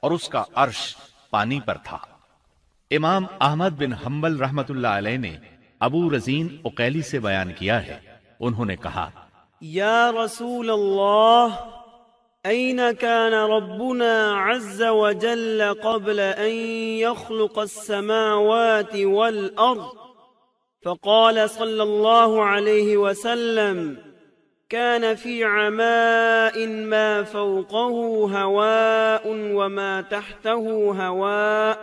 اور اس کا عرش پانی پر تھا۔ امام احمد بن حنبل رحمت اللہ علیہ نے ابو رزین عقیلی سے بیان کیا ہے، انہوں نے کہا، یا رسول اللہ، أين كان ربنا عز وجل قبل أن يخلق السماوات والأرض؟ فقال صلى الله عليه وسلم: كان في عماء ما فوقه هواء وما تحته هواء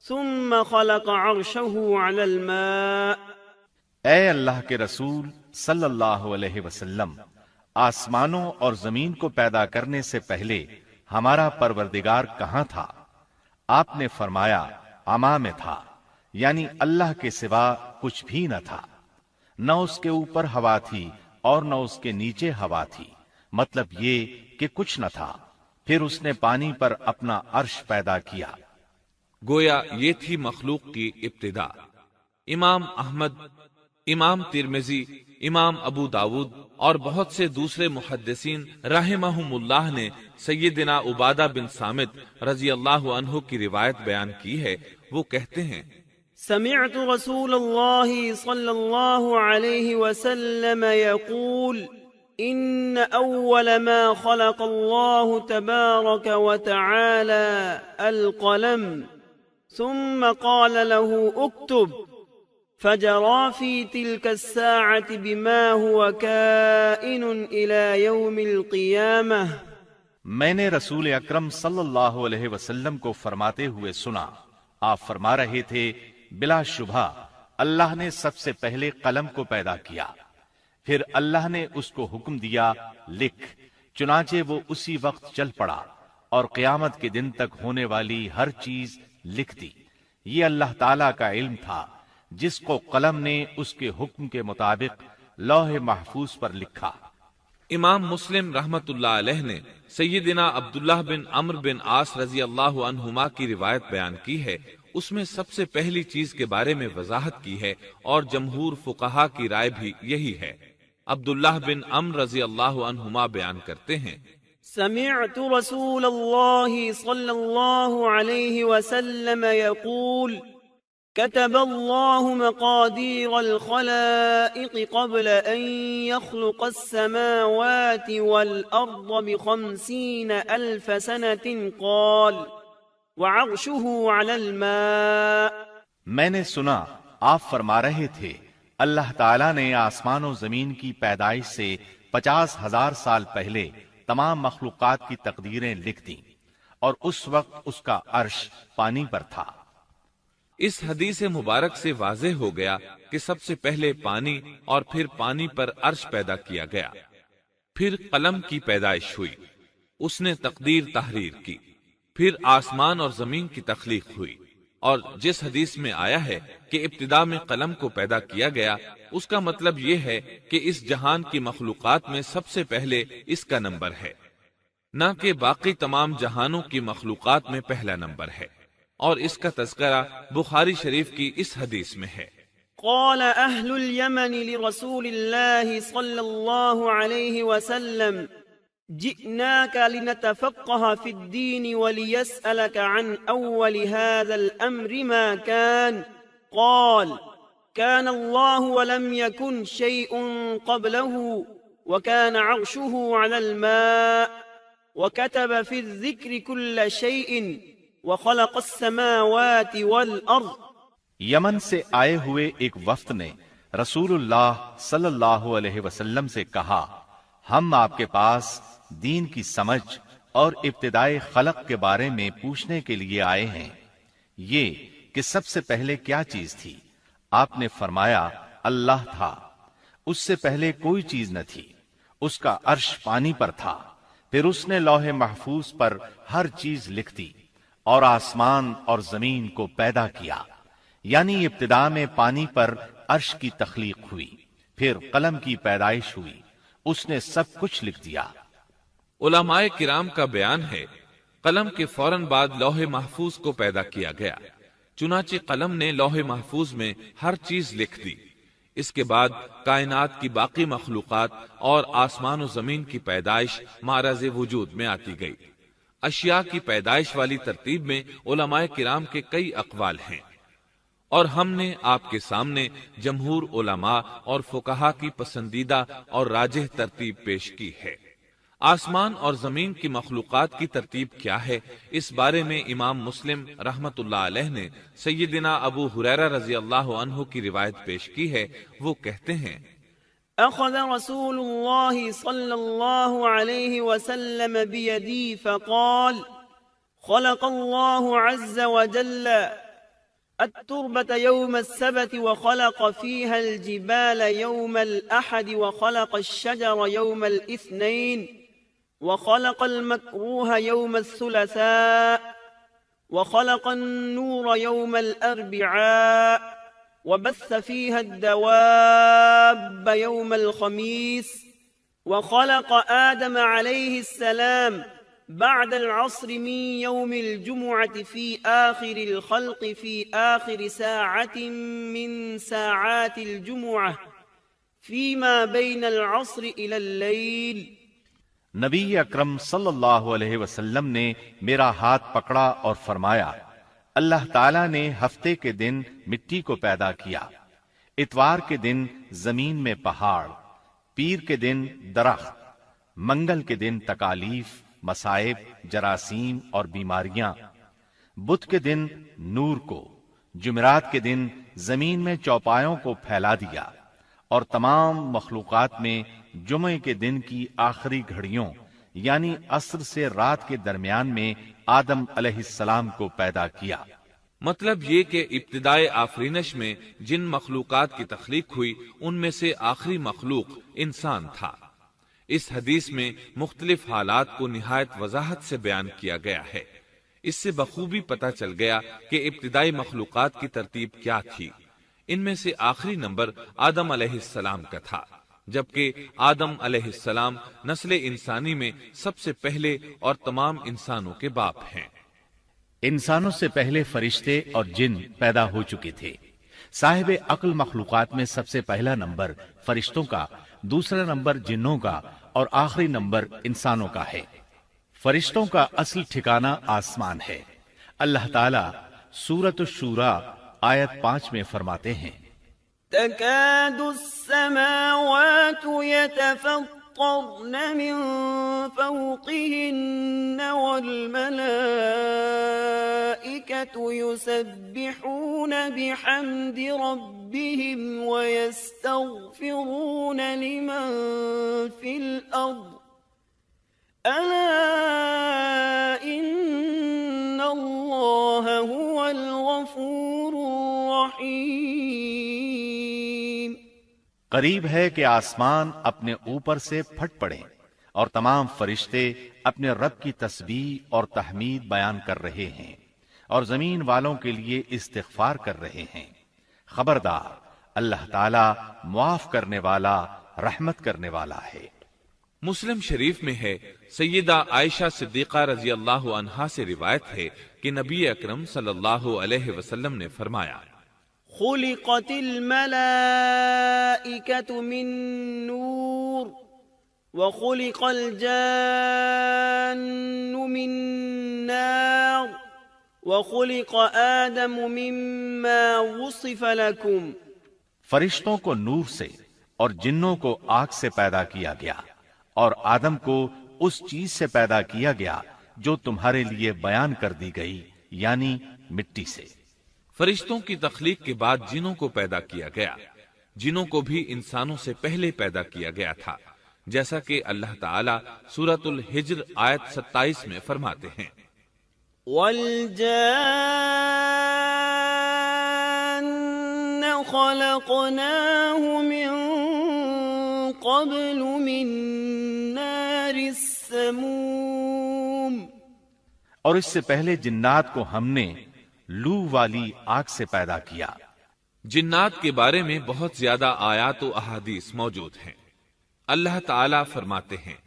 ثم خلق عرشه على الماء۔ اے اللہ کے رسول صلی اللہ علیہ وسلم، آسمانوں اور زمین کو پیدا کرنے سے پہلے ہمارا پروردگار کہاں تھا؟ آپ نے فرمایا عما میں تھا، یعنی اللہ کے سوا کچھ بھی نہ تھا، نہ اس کے اوپر ہوا تھی اور نہ اس کے نیچے ہوا تھی، مطلب یہ کہ کچھ نہ تھا، پھر اس نے پانی پر اپنا عرش پیدا کیا۔ گویا یہ تھی مخلوق کی ابتدا۔ امام احمد، امام ترمذی، امام ابو داود اور بہت سے دوسرے محدثین رحمہم اللہ نے سیدنا عبادہ بن صامت رضی اللہ عنہ کی روایت بیان کی ہے۔ وہ کہتے ہیں، سمعت رسول اللہ صلی اللہ علیہ وسلم يقول ان اول ما خلق اللہ تبارک وتعالى القلم ثم قال له اكتب فجرى في تلك الساعة بما هو كائن إلى يوم القيامة۔ میں نے رسول اکرم صلی اللہ علیہ وسلم کو فرماتے ہوئے سنا، آپ فرما رہے تھے، بلا شبہ اللہ نے سب سے پہلے قلم کو پیدا کیا، پھر اللہ نے اس کو حکم دیا لکھ، چنانچہ وہ اسی وقت چل پڑا اور قیامت کے دن تک ہونے والی ہر چیز لکھ دی۔ یہ اللہ تعالی کا علم تھا جس کو قلم نے اس کے حکم کے مطابق لوح محفوظ پر لکھا۔ امام مسلم رحمت اللہ علیہ نے سیدنا عبداللہ بن عمرو بن عاص رضی اللہ عنہما کی روایت بیان کی ہے۔ اس میں سب سے پہلی چیز کے بارے میں وضاحت کی ہے اور جمہور فقہا کی رائے بھی یہی ہے۔ عبداللہ بن عمرو رضی اللہ عنہما بیان کرتے ہیں، سمعت رسول اللہ صلی اللہ علیہ وسلم يقول كتب الله مقادير الخلائق قبل أن يخلق السماوات والأرض ب50,000 سنة قال وعرشه على الماء۔ میں نے سنا آپ فرما رہے تھے، اللہ تعالیٰ نے آسمان و زمین کی پیدائش سے 50,000 سال پہلے تمام مخلوقات کی تقدیریں لکھ دیں، اور اس وقت اس کا عرش پانی پر تھا۔ اس حدیث مبارک سے واضح ہو گیا کہ سب سے پہلے پانی اور پھر پانی پر عرش پیدا کیا گیا، پھر قلم کی پیدائش ہوئی، اس نے تقدیر تحریر کی، پھر آسمان اور زمین کی تخلیق ہوئی، اور جس حدیث میں آیا ہے کہ ابتدا میں قلم کو پیدا کیا گیا، اس کا مطلب یہ ہے کہ اس جہان کی مخلوقات میں سب سے پہلے اس کا نمبر ہے، نہ کہ باقی تمام جہانوں کی مخلوقات میں پہلا نمبر ہے، اور اس کا تذکرہ بخاری شریف کی اس حدیث میں ہے۔ قال اہل الیمن لرسول اللہ صلی اللہ علیہ وسلم جئناك لنتفقه في الدين وليسألك عن أول هذا الأمر ما كان قال كان الله ولم يكن شيء قبله وكان عرشه على الماء وكتب في الذكر كل شيء وخلق السماوات والأرض۔ یمن سے آئے ہوئے ایک وفد نے رسول اللہ صلی اللہ علیہ وسلم سے کہا، ہم آپ کے پاس دین کی سمجھ اور ابتدائی خلق کے بارے میں پوچھنے کے لیے آئے ہیں، یہ کہ سب سے پہلے کیا چیز تھی؟ آپ نے فرمایا اللہ تھا، اس سے پہلے کوئی چیز نہ تھی، اس کا عرش پانی پر تھا، پھر اس نے لوح محفوظ پر ہر چیز لکھ دی اور آسمان اور زمین کو پیدا کیا، یعنی ابتدا میں پانی پر عرش کی تخلیق ہوئی، پھر قلم کی پیدائش ہوئی، اس نے سب کچھ لکھ دیا۔ علماء کرام کا بیان ہے، قلم کے فوراً بعد لوح محفوظ کو پیدا کیا گیا، چنانچہ قلم نے لوح محفوظ میں ہر چیز لکھ دی۔ اس کے بعد کائنات کی باقی مخلوقات اور آسمان و زمین کی پیدائش معرض وجود میں آتی گئی۔ اشیاء کی پیدائش والی ترتیب میں علماء کرام کے کئی اقوال ہیں، اور ہم نے آپ کے سامنے جمہور علماء اور فقہا کی پسندیدہ اور راجح ترتیب پیش کی ہے۔ آسمان اور زمین کی مخلوقات کی ترتیب کیا ہے، اس بارے میں امام مسلم رحمت اللہ علیہ نے سیدنا ابو ہریرہ رضی اللہ عنہ کی روایت پیش کی ہے۔ وہ کہتے ہیں، أخذ رسول الله صلى الله عليه وسلم بيدي فقال: خلق الله عز وجل التربة يوم السبت وخلق فيها الجبال يوم الأحد وخلق الشجر يوم الاثنين وخلق المكروه يوم الثلاثاء وخلق النور يوم الأربعاء وبث فيها الدواب يوم الخميس وخلق آدم عليه السلام بعد العصر من يوم الجمعة في آخر الخلق في آخر ساعة من ساعات الجمعة فيما بين العصر إلى الليل۔ نبی اکرم صلی اللہ علیہ وسلم نے میرا ہاتھ پکڑا اور فرمایا، اللہ تعالیٰ نے ہفتے کے دن مٹی کو پیدا کیا، اتوار کے دن زمین میں پہاڑ، پیر کے دن درخت، منگل کے دن تکالیف، مصائب، جراثیم اور بیماریاں، بدھ کے دن نور کو، جمعرات کے دن زمین میں چوپایوں کو پھیلا دیا، اور تمام مخلوقات میں جمعے کے دن کی آخری گھڑیوں یعنی عصر سے رات کے درمیان میں آدم علیہ السلام کو پیدا کیا۔ مطلب یہ کہ ابتدائے آفرینش میں جن مخلوقات کی تخلیق ہوئی ان میں سے آخری مخلوق انسان تھا۔ اس حدیث میں مختلف حالات کو نہایت وضاحت سے بیان کیا گیا ہے۔ اس سے بخوبی پتہ چل گیا کہ ابتدائی مخلوقات کی ترتیب کیا تھی۔ ان میں سے آخری نمبر آدم علیہ السلام کا تھا، جبکہ آدم علیہ السلام نسل انسانی میں سب سے پہلے اور تمام انسانوں کے باپ ہیں۔ انسانوں سے پہلے فرشتے اور جن پیدا ہو چکے تھے۔ صاحب عقل مخلوقات میں سب سے پہلا نمبر فرشتوں کا، دوسرا نمبر جنوں کا اور آخری نمبر انسانوں کا ہے۔ فرشتوں کا اصل ٹھکانہ آسمان ہے۔ اللہ تعالی سورۃ الشورى آیت 5 میں فرماتے ہیں، تكاد السماوات يتفطرن من فوقهن والملائكة يسبحون بحمد ربهم ويستغفرون لمن في الأرض ألا إن الله هو الغفور الرحيم۔ قریب ہے کہ آسمان اپنے اوپر سے پھٹ پڑے اور تمام فرشتے اپنے رب کی تسبیح اور تحمید بیان کر رہے ہیں اور زمین والوں کے لیے استغفار کر رہے ہیں۔ خبردار، اللہ تعالی معاف کرنے والا، رحمت کرنے والا ہے۔ مسلم شریف میں ہے، سیدہ عائشہ صدیقہ رضی اللہ عنہا سے روایت ہے کہ نبی اکرم صلی اللہ علیہ وسلم نے فرمایا، خلقت الملائكة من نور وخلق الجان من نار وخلق آدم مما وصف لكم۔ فرشتوں کو نور سے اور جنوں کو آگ سے پیدا کیا گیا، اور آدم کو اس چیز سے پیدا کیا گیا جو تمہارے لیے بیان کر دی گئی، یعنی مٹی سے۔ فرشتوں کی تخلیق کے بعد جنوں کو پیدا کیا گیا۔ جنوں کو بھی انسانوں سے پہلے پیدا کیا گیا تھا، جیسا کہ اللہ تعالیٰ سورۃ الحجر آیت 27 میں فرماتے ہیں، وَالْجَانَّ خَلَقْنَاهُ مِن قَبْلُ مِن نَّارِ السَّمُومِ۔ اور اس سے پہلے جنات کو ہم نے لو والی آگ سے پیدا کیا۔ جنات کے بارے میں بہت زیادہ آیات و احادیث موجود ہیں۔ اللہ تعالیٰ فرماتے ہیں،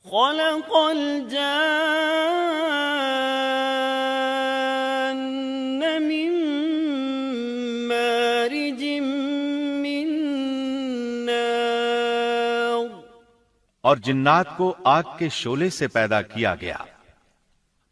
خلق الجان من مارج من نار۔ اور جنات کو آگ کے شعلے سے پیدا کیا گیا۔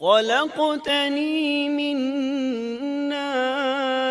خلقتني من نار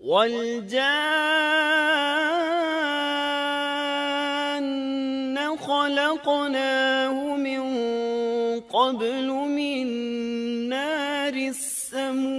والجان خلقناه من قبل من نار السموم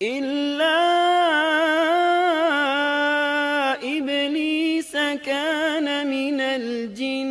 إلا إبليس كان من الجن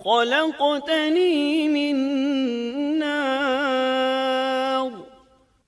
خلقتني من نار